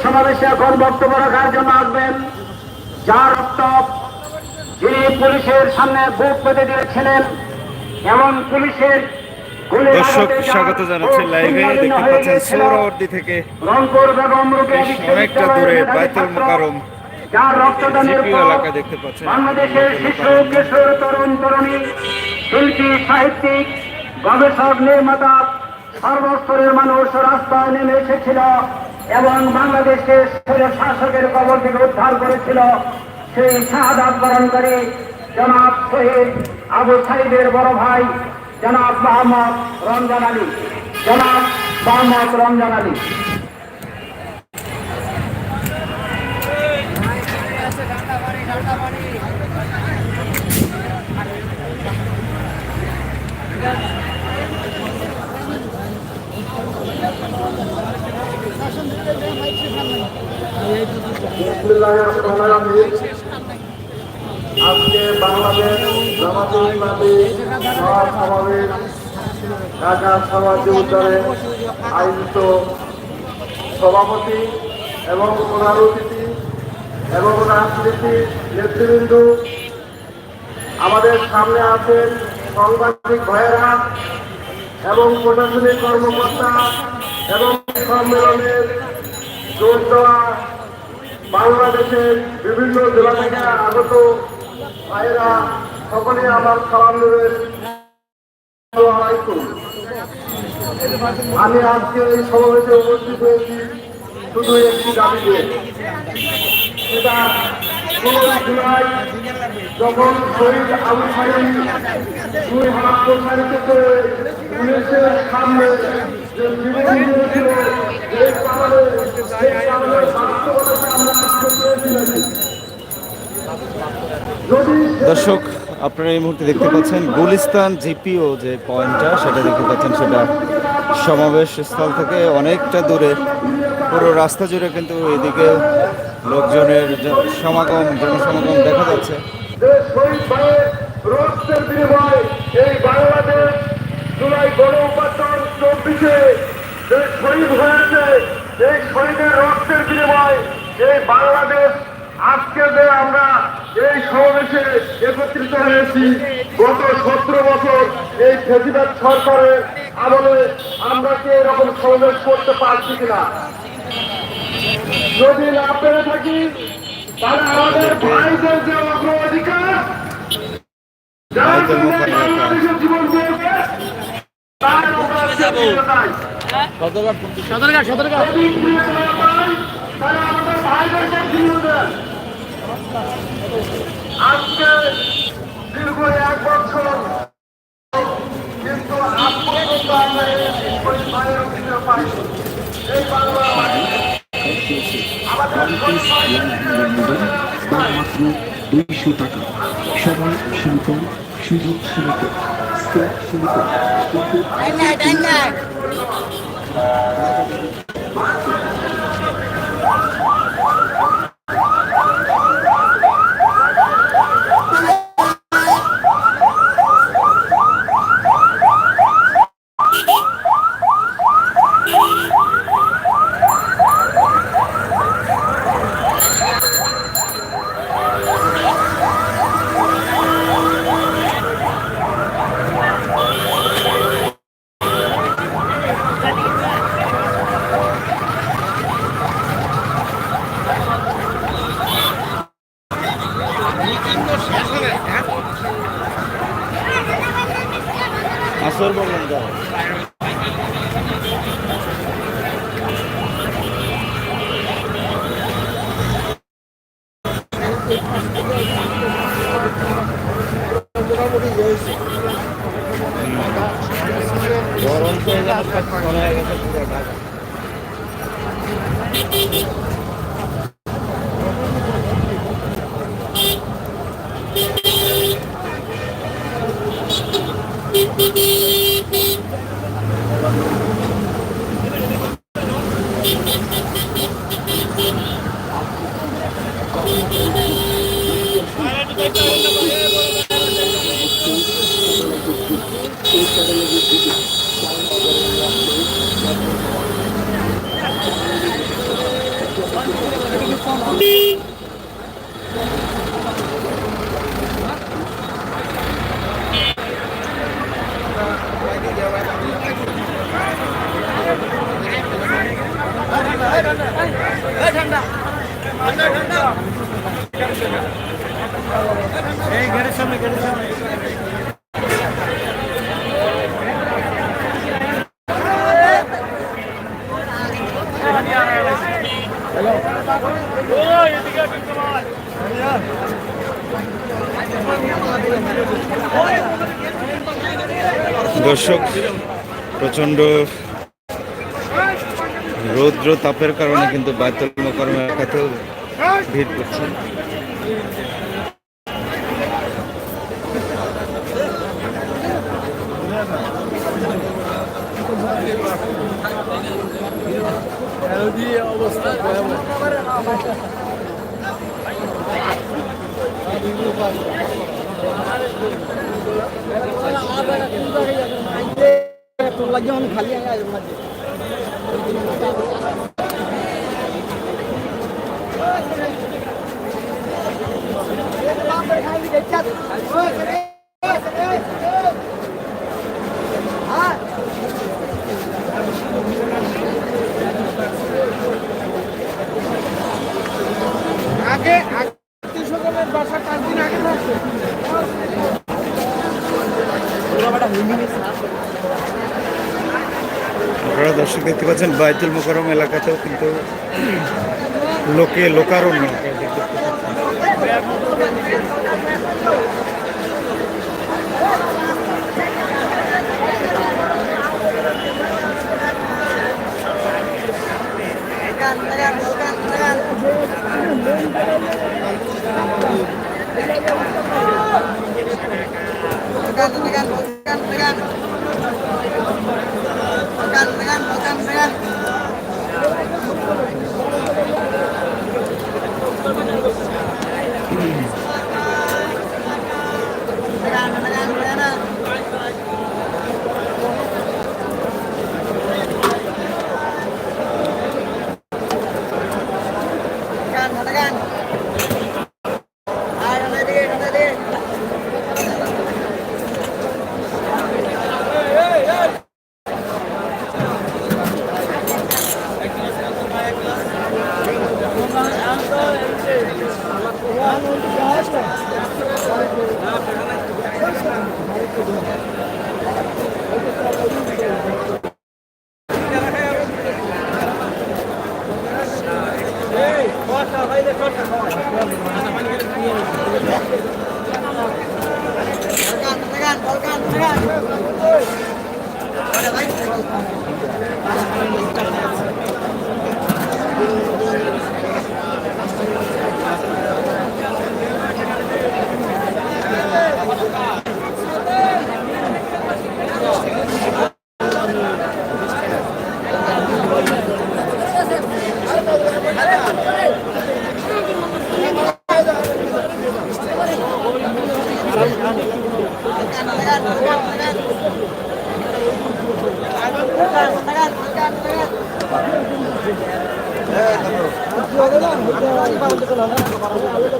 সমাবেশে এখন বক্তব্য রাখার জন্য আসবেন যার রক্ত যিনি পুলিশের সামনে বুক পেতে দিয়েছিলেন এবং পুলিশের দর্শক স্বাগত জানাচ্ছি লাইভে। দেখতে পাচ্ছেন সোহরাওয়ার্দী থেকে রংপুর বেগম রোকেয়া অনেকটা দূরে বাইতুল মোকাররম যার রক্তদানের জিপিও এলাকা দেখতে পাচ্ছেন। বাংলাদেশের শিশু কিশোর তরুণ তরুণী শিল্পী সাহিত্যিক গবেষক নির্মাতা সর্বস্তরের মানুষ রাস্তায় নেমে এসেছিল এবং বাংলাদেশকে শাসকের কবর থেকে উদ্ধার করেছিল। সেই শাহাদাত বরণকারী জনাব শহীদ আবু সাইদের বড় ভাই জনাব মোহাম্মদ রমজান আলী, জনাব মোহাম্মদ রমজান আলী। আজকে বাংলাদেশ জামাতে ইসলামী সমাবেশ ঢাকা সমাজ উদ্যানে আয়োজিত সভাপতি এবং প্রধান অতিথি এবং রাজনীতির নেতৃবৃন্দ, আমাদের সামনে আছেন সাংবাদিক ভাইয়েরা এবং প্রশাসনিক কর্মকর্তা এবং সম্মেলনের যোগ দেওয়া বাংলাদেশের বিভিন্ন জেলা থেকে আগত ভাইয়েরা, সকলে আমার সালাম নেবেন। আমি আজকে এই সমাবেশে উপস্থিত হয়েছি শুধু একটি দাবিতে, সেটা 16 জুলাই যখন শহীদ আবু সাইদ 2 হাত প্রসারিত করে পুলিশের সামনে যে জীবন দিয়েছিল, সেই কারণে বাস্তবতাকে আমরা আজকে পেয়েছি। দর্শক আপনারা এই মুহূর্তে দেখতে পাচ্ছেন গুলিস্তান জিপিও যে পয়েন্টটা সেটা দেখতে পাচ্ছেন, সেটা সমাবেশ স্থল থেকে অনেকটা দূরে। পুরো রাস্তা জুড়ে কিন্তু এদিকে লোকজনের সমাগম, জনসমাগম দেখা যাচ্ছে। রক্তের বিনিময় এই বাংলাদেশ জুলাই গণ অভ্যুত্থান 24-এ যে শহীদ হয়েছে, এই শহীদের রক্তের বিনিময় এই বাংলাদেশ আজকে যে আমরা এই সমাবেশে একত্রিত হয়েছি, গত 17 বছর এই ফেসিবাদ সরকারের আমলে আমরা কি এরকম সমাবেশ করতে পারছি কিনা? যদি না পেরে থাকি তাহলে আমাদের ভাইদের যে অগ্রাধিকার, যার জন্য বাংলাদেশের জীবন দিয়েছে, তার আমাদের ভাইদেরকে ফিরিয়ে দেন। আজকে দীর্ঘ 1 বছর কিন্তু আজ পর্যন্ত আমরা ওই ভাইয়ের অভিযোগ পাইনি। এই বাংলা মাত্র 200 টাকা। সবাই সীমিত, সুযোগ সীমিত, স্টেপ সীমিত, আসর বললেন যাও। গরম তো হয়ে গেছে পুরো ঢাকা। দর্শক, প্রচণ্ড রৌদ্র তাপের কারণে কিন্তু বায়তুল মোকাররম এলাকাতেও ভিড় করছে। আপনারা দর্শক দেখতে পাচ্ছেন বায়তুল মোকাররম এলাকাতেও কিন্তু লোকারণ্য। Halo.